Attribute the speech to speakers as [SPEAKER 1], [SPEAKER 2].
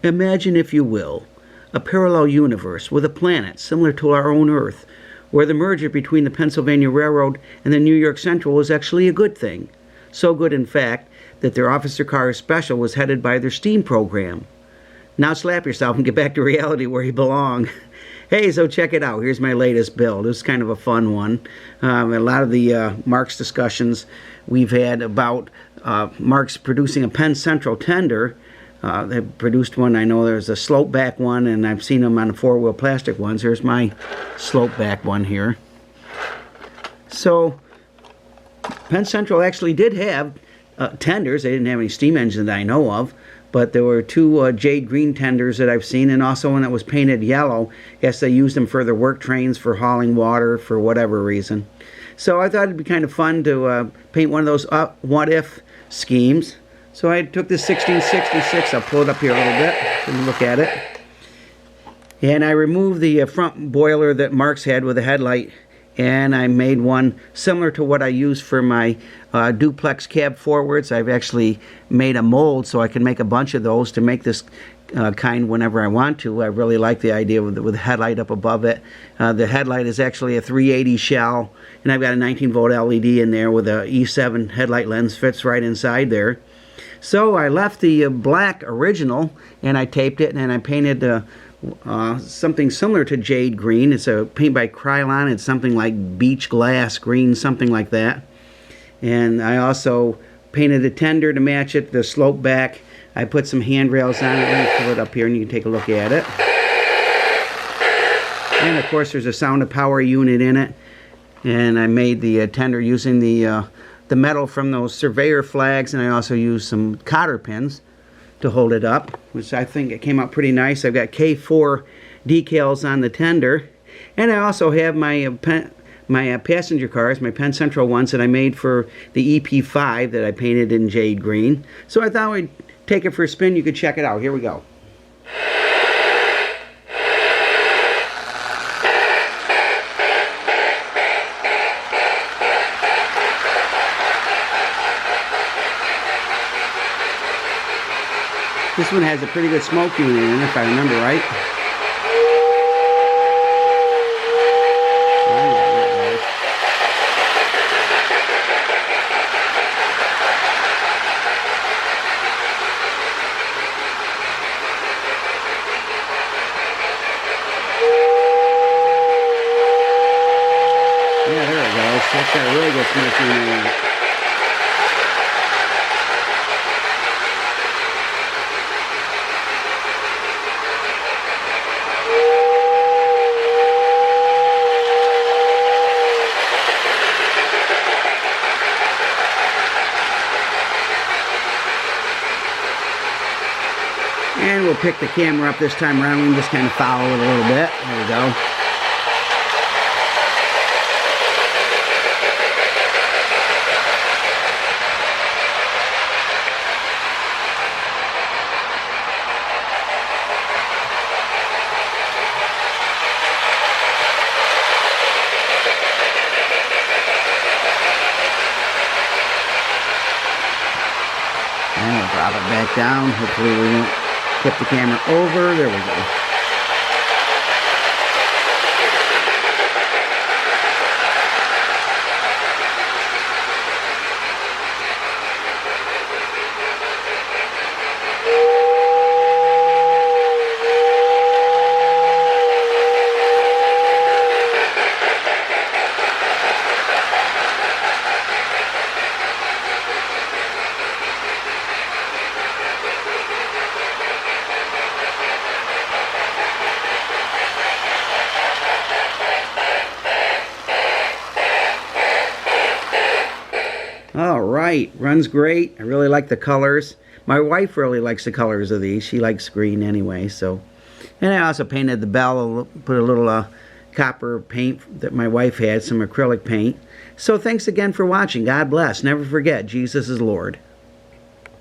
[SPEAKER 1] Imagine, if you will, a parallel universe with a planet similar to our own Earth, where the merger between the Pennsylvania Railroad and the New York Central was actually a good thing. So good, in fact, that their officer car special was headed by their steam program. Now slap yourself and get back to reality where you belong. Hey, so check it out. Here's my latest build. It's kind of a fun one. A lot of the Marx discussions we've had about Marx producing a Penn Central tender. They produced one. I know there's a slope back one, and I've seen them on the four-wheel plastic ones. Here's my slope back one here. So Penn Central actually did have tenders. They didn't have any steam engines that I know of, but there were two Jade green tenders that I've seen, and also one that was painted yellow. Yes, they used them for their work trains, for hauling water, for whatever reason. So I thought it'd be kind of fun to paint one of those what-if schemes. So I took this 1666, I'll pull it up here a little bit, so you can look at it. And I removed the front boiler that Marx had with a headlight, and I made one similar to what I use for my duplex cab forwards. I've actually made a mold so I can make a bunch of those to make this kind whenever I want to. I really like the idea with the headlight up above it. The headlight is actually a 380 shell, and I've got a 19-volt LED in there with a E7 headlight lens, fits right inside there. So I left the black original, and I taped it, and I painted something similar to Jade green. It's a paint by Krylon. It's something like beach glass green, something like that. And I also painted a tender to match it, the slope back. I put some handrails on it. Let me pull it up here and you can take a look at it. And of course there's a sound of power unit in it. And I made the tender using the metal from those surveyor flags, and I also used some cotter pins to hold it up, which I think it came out pretty nice. I've got K4 decals on the tender, and I also have my passenger cars, my Penn Central ones that I made for the EP5 that I painted in Jade green. So I thought we'd take it for a spin. You could check it out. Here we go. This one has a pretty good smoke unit in it, if I remember right. Yeah, there it goes. That's got a really good smoke unit in it. And we'll pick the camera up this time around. We can just kind of follow it a little bit. There we go. And we'll drop it back down. Hopefully we won't flip the camera over. There we go. All right, runs great. I really like the colors. My wife really likes the colors of these. She likes green anyway, so. And I also painted the bell, put a little copper paint that my wife had, some acrylic paint. So thanks again for watching. God bless. Never forget, Jesus is Lord.